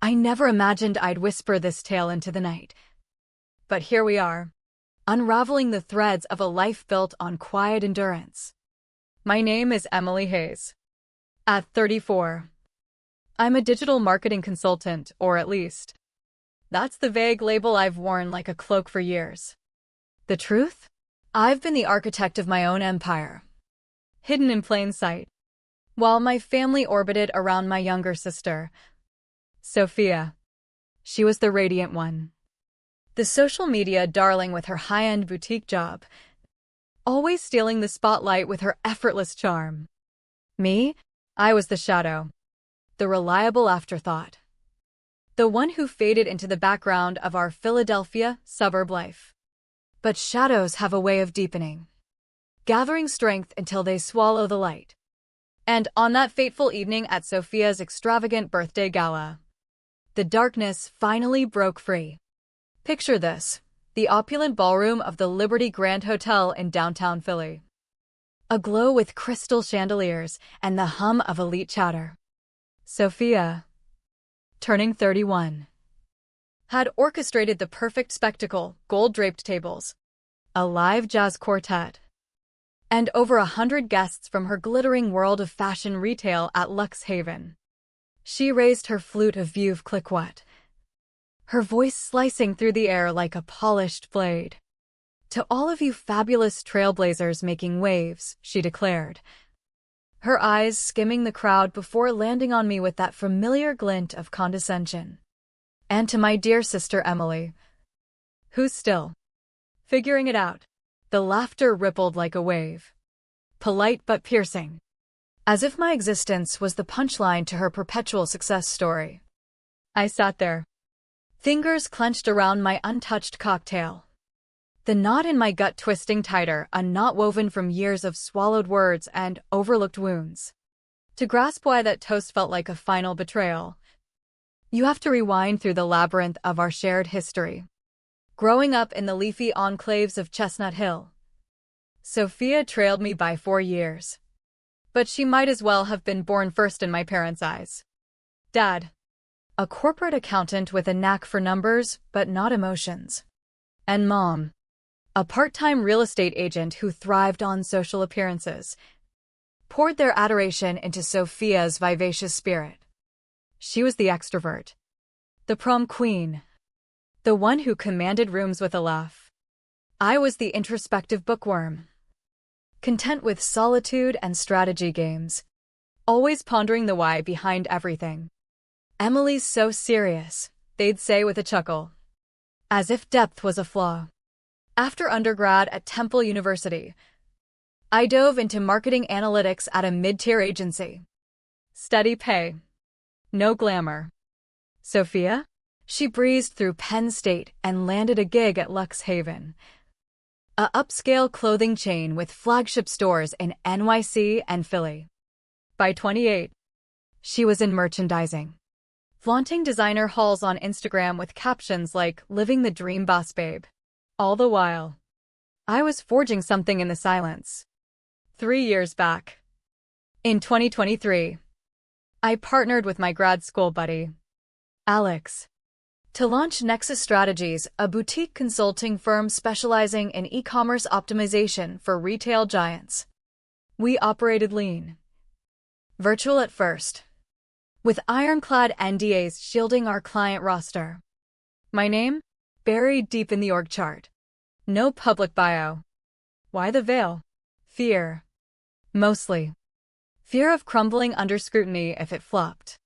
I never imagined I'd whisper this tale into the night. But here we are, unraveling the threads of a life built on quiet endurance. My name is Emily Hayes. At 34, I'm a digital marketing consultant, or at least, that's the vague label I've worn like a cloak for years. The truth? I've been the architect of my own empire, hidden in plain sight, while my family orbited around my younger sister, Sophia. She was the radiant one. The social media darling with her high-end boutique job, always stealing the spotlight with her effortless charm. Me? I was the shadow, the reliable afterthought, the one who faded into the background of our Philadelphia suburb life. But shadows have a way of deepening, gathering strength until they swallow the light. And on that fateful evening at Sophia's extravagant birthday gala, the darkness finally broke free. Picture this, the opulent ballroom of the Liberty Grand Hotel in downtown Philly, aglow with crystal chandeliers and the hum of elite chatter. Sophia, turning 31, had orchestrated the perfect spectacle: gold-draped tables, a live jazz quartet, and over 100 guests from her glittering world of fashion retail at Lux Haven. She raised her flute of Veuve Clicquot, her voice slicing through the air like a polished blade. "To all of you fabulous trailblazers making waves," she declared, her eyes skimming the crowd before landing on me with that familiar glint of condescension. "And to my dear sister Emily, who's still figuring it out." The laughter rippled like a wave, polite but piercing, as if my existence was the punchline to her perpetual success story. I sat there, fingers clenched around my untouched cocktail, the knot in my gut twisting tighter, a knot woven from years of swallowed words and overlooked wounds. To grasp why that toast felt like a final betrayal, you have to rewind through the labyrinth of our shared history. Growing up in the leafy enclaves of Chestnut Hill, Sophia trailed me by 4 years. But she might as well have been born first in my parents' eyes. Dad, a corporate accountant with a knack for numbers but not emotions. And Mom, a part-time real estate agent who thrived on social appearances, poured their adoration into Sophia's vivacious spirit. She was the extrovert, the prom queen, the one who commanded rooms with a laugh. I was the introspective bookworm, content with solitude and strategy games, always pondering the why behind everything. "Emily's so serious," they'd say with a chuckle, as if depth was a flaw. After undergrad at Temple University, I dove into marketing analytics at a mid-tier agency. Steady pay, no glamour. Sophia? She breezed through Penn State and landed a gig at Lux Haven, a upscale clothing chain with flagship stores in NYC and Philly. By 28, she was in merchandising, flaunting designer hauls on Instagram with captions like "Living the Dream Boss Babe." All the while, I was forging something in the silence. 3 years back, in 2023, I partnered with my grad school buddy, Alex, to launch Nexus Strategies, a boutique consulting firm specializing in e-commerce optimization for retail giants. We operated lean, virtual at first, with ironclad NDAs shielding our client roster. My name? Buried deep in the org chart. No public bio. Why the veil? Fear. Mostly. Fear of crumbling under scrutiny if it flopped.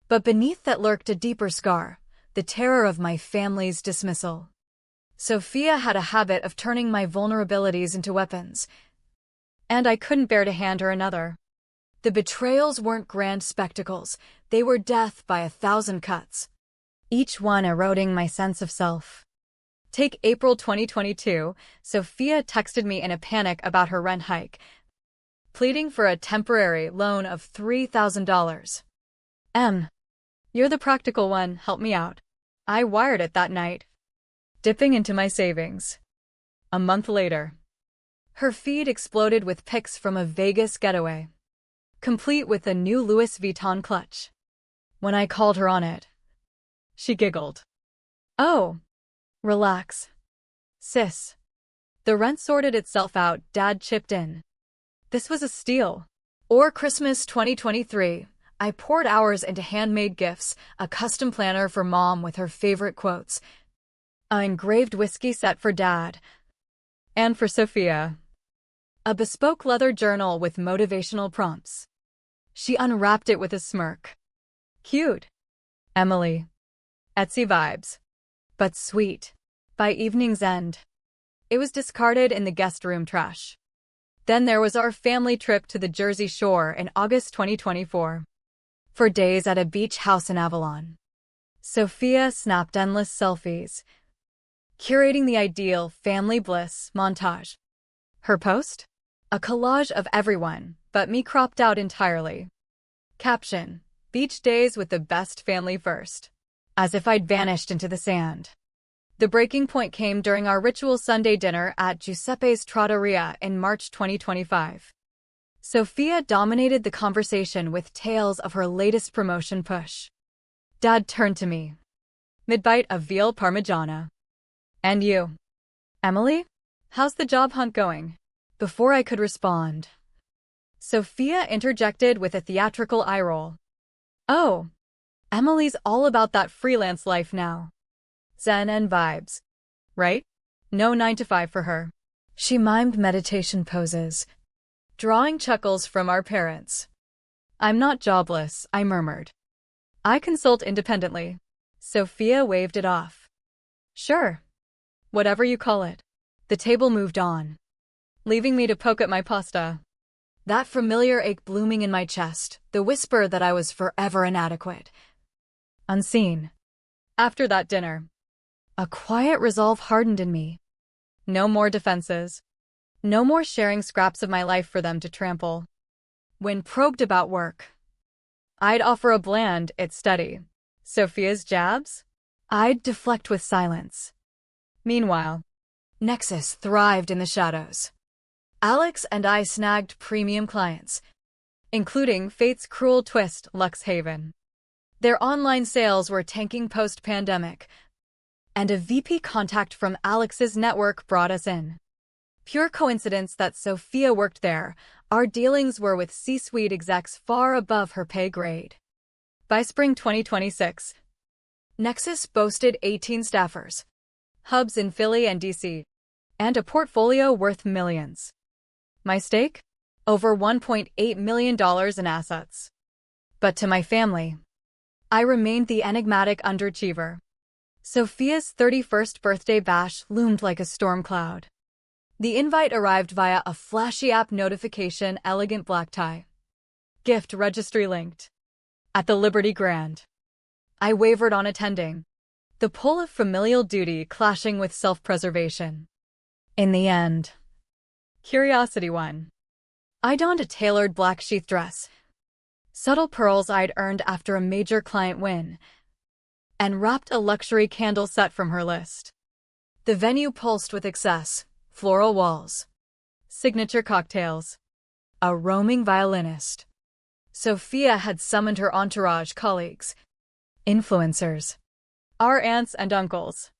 But beneath that lurked a deeper scar, the terror of my family's dismissal. Sophia had a habit of turning my vulnerabilities into weapons, and I couldn't bear to hand her another. The betrayals weren't grand spectacles, they were death by 1,000 cuts, each one eroding my sense of self. Take April 2022, Sophia texted me in a panic about her rent hike, pleading for a temporary loan of $3,000. You're the practical one, help me out. I wired it that night, dipping into my savings. A month later, her feed exploded with pics from a Vegas getaway, complete with a new Louis Vuitton clutch. When I called her on it, She giggled. Oh, relax, sis. The rent sorted itself out, Dad chipped in. This was a steal. Or Christmas 2023. I poured hours into handmade gifts, a custom planner for Mom with her favorite quotes, an engraved whiskey set for Dad, and for Sophia, a bespoke leather journal with motivational prompts. She unwrapped it with a smirk. Cute, Emily. Etsy vibes. But sweet. By evening's end, it was discarded in the guest room trash. Then there was our family trip to the Jersey Shore in August 2024. For days at a beach house in Avalon. Sophia snapped endless selfies, curating the ideal family bliss montage. Her post? A collage of everyone, but me cropped out entirely. Caption: Beach days with the best family first. As if I'd vanished into the sand. The breaking point came during our ritual Sunday dinner at Giuseppe's Trattoria in March 2025. Sophia dominated the conversation with tales of her latest promotion push. Dad turned to me. Mid-bite of veal parmigiana. And you, Emily? How's the job hunt going? Before I could respond, Sophia interjected with a theatrical eye roll. Oh, Emily's all about that freelance life now. Zen and vibes. Right? No 9 to 5 for her. She mimed meditation poses, drawing chuckles from our parents. I'm not jobless, I murmured. I consult independently. Sophia waved it off. Sure. Whatever you call it. The table moved on, leaving me to poke at my pasta. That familiar ache blooming in my chest, the whisper that I was forever inadequate. Unseen. After that dinner, a quiet resolve hardened in me. No more defenses. No more sharing scraps of my life for them to trample. When probed about work, I'd offer a bland, it's steady. Sophia's jabs? I'd deflect with silence. Meanwhile, Nexus thrived in the shadows. Alex and I snagged premium clients, including Fate's cruel twist, Luxhaven. Their online sales were tanking post-pandemic, and a VP contact from Alex's network brought us in. Pure coincidence that Sophia worked there. Our dealings were with C-suite execs far above her pay grade. By spring 2026, Nexus boasted 18 staffers, hubs in Philly and DC, and a portfolio worth millions. My stake? Over $1.8 million in assets. But to my family, I remained the enigmatic underachiever. Sophia's 31st birthday bash loomed like a storm cloud. The invite arrived via a flashy app notification, elegant black tie. Gift registry linked. At the Liberty Grand. I wavered on attending, the pull of familial duty clashing with self-preservation. In the end, curiosity won. I donned a tailored black sheath dress, subtle pearls I'd earned after a major client win, and wrapped a luxury candle set from her list. The venue pulsed with excess, floral walls, signature cocktails, a roaming violinist. Sophia had summoned her entourage colleagues, influencers, our aunts and uncles.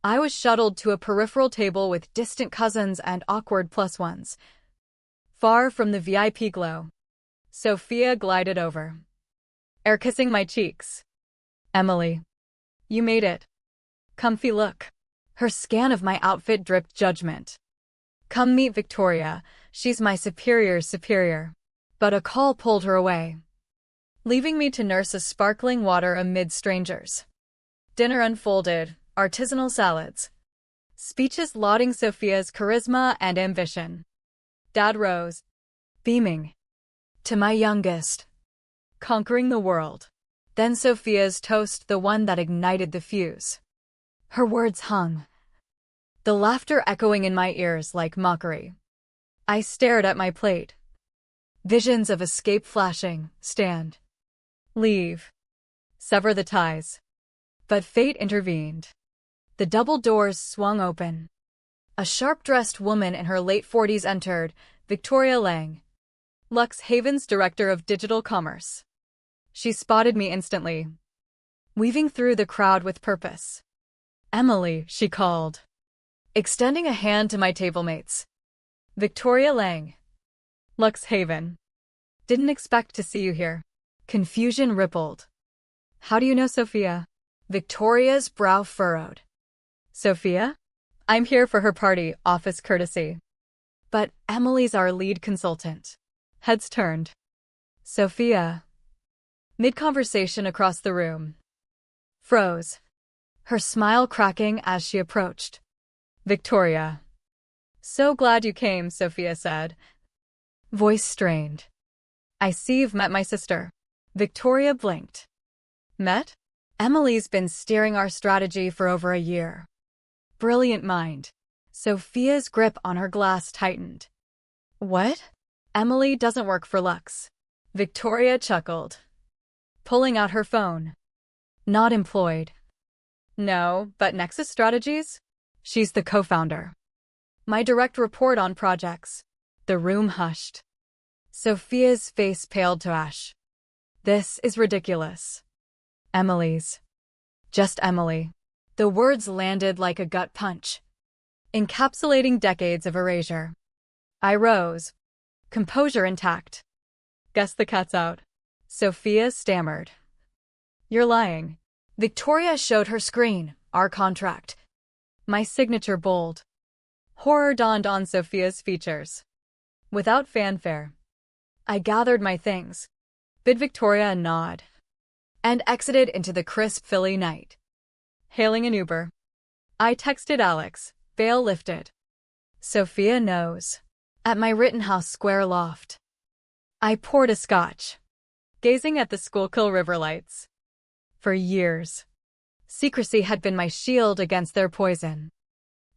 I was shuttled to a peripheral table with distant cousins and awkward plus ones. Far from the VIP glow, Sophia glided over, air kissing my cheeks. Emily, you made it. Comfy look. Her scan of my outfit dripped judgment. Come meet Victoria, she's my superior's superior. But a call pulled her away, leaving me to nurse a sparkling water amid strangers. Dinner unfolded, artisanal salads, speeches lauding Sophia's charisma and ambition. Dad rose, beaming. To my youngest, conquering the world. Then Sophia's toast, the one that ignited the fuse. Her words hung, the laughter echoing in my ears like mockery. I stared at my plate. Visions of escape flashing, stand, leave, sever the ties. But fate intervened. The double doors swung open. A sharp-dressed woman in her late 40s entered, Victoria Lang, Luxhaven's Director of Digital Commerce. She spotted me instantly. weaving through the crowd with purpose. Emily, she called, extending a hand to my table mates. Victoria Lang. Lux Haven. Didn't expect to see you here. Confusion rippled. How do you know Sophia? Victoria's brow furrowed. Sophia? I'm here for her party, office courtesy. But Emily's our lead consultant. Heads turned. Sophia. Mid-conversation across the room. Froze. Her smile cracking as she approached. Victoria. So glad you came, Sophia said. Voice strained. I see you've met my sister. Victoria blinked. Met? Emily's been steering our strategy for over a year. Brilliant mind. Sophia's grip on her glass tightened. What? Emily doesn't work for Lux. Victoria chuckled, pulling out her phone. Not employed. No, but Nexus Strategies? She's the co-founder. My direct report on projects. The room hushed. Sophia's face paled to ash. This is ridiculous. Emily's. Just Emily. The words landed like a gut punch, encapsulating decades of erasure. I rose, composure intact. Guess the cat's out. Sophia stammered. You're lying. Victoria showed her screen, our contract. My signature bold. Horror dawned on Sophia's features. Without fanfare, I gathered my things, bid Victoria a nod, and exited into the crisp Philly night. Hailing an Uber, I texted Alex, veil lifted. Sophia knows. At my Rittenhouse Square loft, I poured a scotch, gazing at the Schuylkill River lights. For years, secrecy had been my shield against their poison.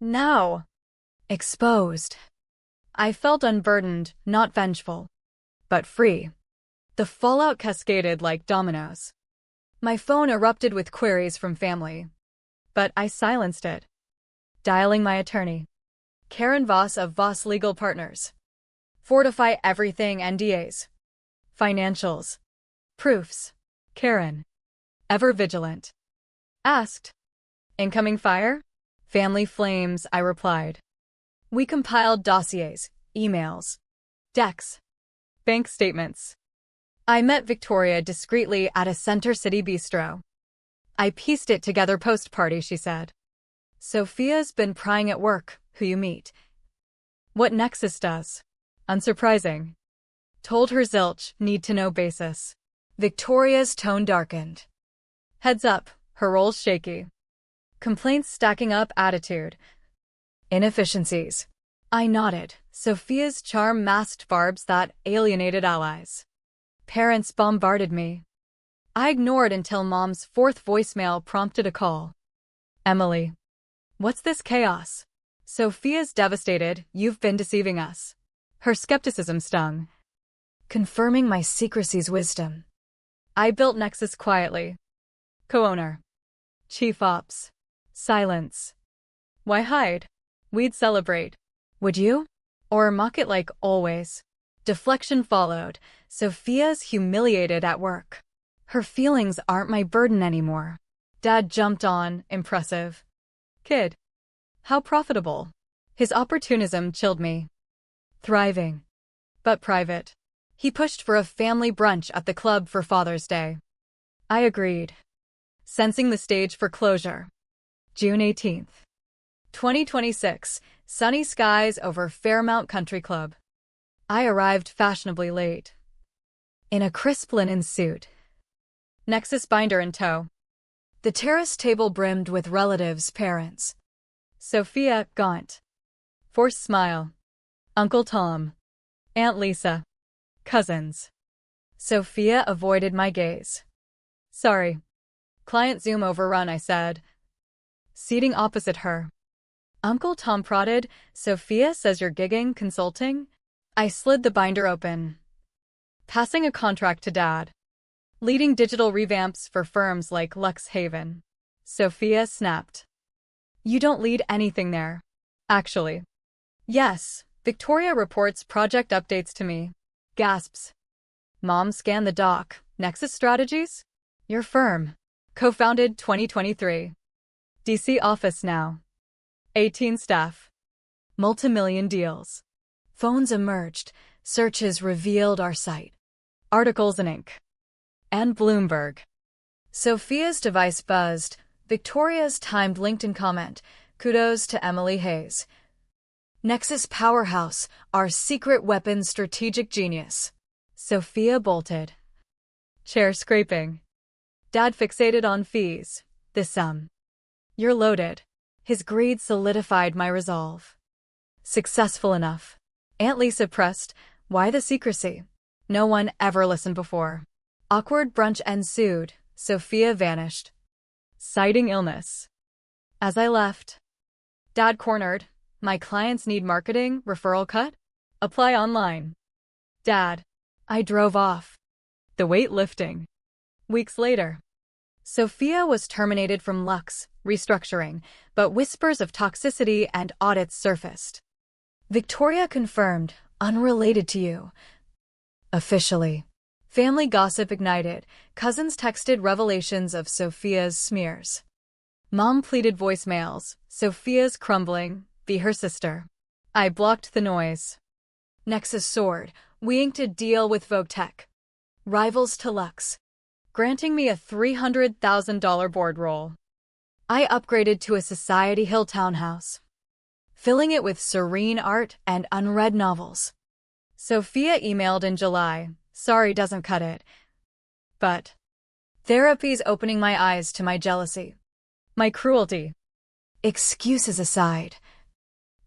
Now, exposed, I felt unburdened, not vengeful, but free. The fallout cascaded like dominoes. My phone erupted with queries from family, but I silenced it. Dialing my attorney, Karen Voss of Voss Legal Partners. Fortify everything NDAs. Financials. Proofs. Karen. Ever vigilant. Asked. Incoming fire? Family flames, I replied. We compiled dossiers, emails, decks, bank statements. I met Victoria discreetly at a Center City bistro. I pieced it together post-party, she said. Sophia's been prying at work, who you meet. What Nexus does. Unsurprising. Told her zilch, need-to-know basis. Victoria's tone darkened. Heads up, her role's shaky. Complaints stacking up, attitude. Inefficiencies. I nodded. Sophia's charm masked barbs that alienated allies. Parents bombarded me. I ignored until Mom's fourth voicemail prompted a call. Emily. What's this chaos? Sophia's devastated, you've been deceiving us. Her skepticism stung, confirming my secrecy's wisdom. I built Nexus quietly. Co-owner. Chief Ops. Silence. Why hide? We'd celebrate. Would you? Or mock it like always? Deflection followed. Sophia's humiliated at work. Her feelings aren't my burden anymore. Dad jumped on, impressive. Kid. How profitable. His opportunism chilled me. Thriving. But private. He pushed for a family brunch at the club for Father's Day. I agreed. Sensing the stage for closure. June 18th. 2026. Sunny skies over Fairmount Country Club. I arrived fashionably late. In a crisp linen suit. Nexus binder in tow. The terrace table brimmed with relatives, parents. Sophia, gaunt. Forced smile. Uncle Tom. Aunt Lisa. Cousins. Sophia avoided my gaze. Sorry. Client Zoom overrun, I said. Seating opposite her. Uncle Tom prodded, Sophia says you're gigging, consulting? I slid the binder open. Passing a contract to Dad. Leading digital revamps for firms like Lux Haven. Sophia snapped. You don't lead anything there. Actually. Yes, Victoria reports project updates to me. Gasps. Mom scanned the doc. Nexus Strategies? Your firm. Co-founded 2023. DC office now. 18 staff. Multimillion deals. Phones emerged. Searches revealed our site. Articles in ink. And Bloomberg. Sophia's device buzzed. Victoria's timed LinkedIn comment. Kudos to Emily Hayes. Nexus powerhouse, our secret weapon strategic genius. Sophia bolted. Chair scraping. Dad fixated on fees. You're loaded. His greed solidified my resolve. Successful enough. Aunt Lisa pressed, why the secrecy? No one ever listened before. Awkward brunch ensued. Sophia vanished. Citing illness. As I left, Dad cornered, my clients need marketing, referral cut? Apply online. Dad. I drove off. The weight lifting. Weeks later, Sophia was terminated from Lux, restructuring, but whispers of toxicity and audits surfaced. Victoria confirmed, unrelated to you. Officially. Family gossip ignited. Cousins texted revelations of Sophia's smears. Mom pleaded voicemails. Sophia's crumbling. Be her sister. I blocked the noise. Nexus soared. We inked a deal with Vogue Tech. Rivals to Lux. Granting me a $300,000 board role. I upgraded to a Society Hill townhouse, filling it with serene art and unread novels. Sophia emailed in July. Sorry doesn't cut it. But therapy's opening my eyes to my jealousy. My cruelty. Excuses aside.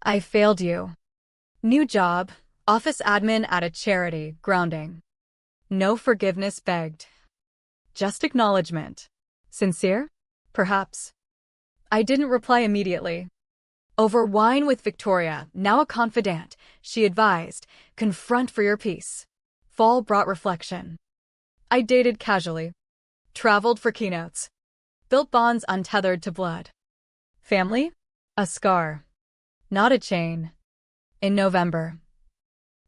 I failed you. New job, office admin at a charity, grounding. No forgiveness begged. Just acknowledgement. Sincere? Perhaps. I didn't reply immediately. Over wine with Victoria, now a confidant, she advised, confront for your peace. Fall brought reflection. I dated casually. Traveled for keynotes. Built bonds untethered to blood. Family? A scar. Not a chain. In November,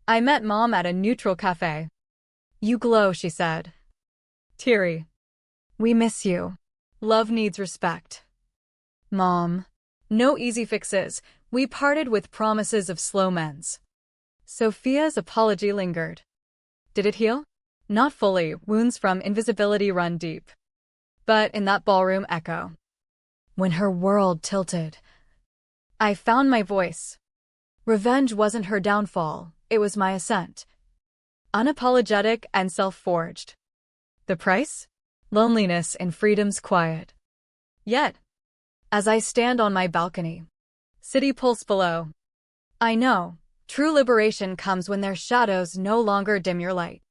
I met Mom at a neutral cafe. You glow, she said. Teary. We miss you. Love needs respect. Mom. No easy fixes. We parted with promises of slow mends. Sophia's apology lingered. Did it heal? Not fully. Wounds from invisibility run deep. But in that ballroom echo, when her world tilted, I found my voice. Revenge wasn't her downfall, it was my ascent. Unapologetic and self-forged. The price? Loneliness in freedom's quiet. Yet, as I stand on my balcony, city pulse below, I know, true liberation comes when their shadows no longer dim your light.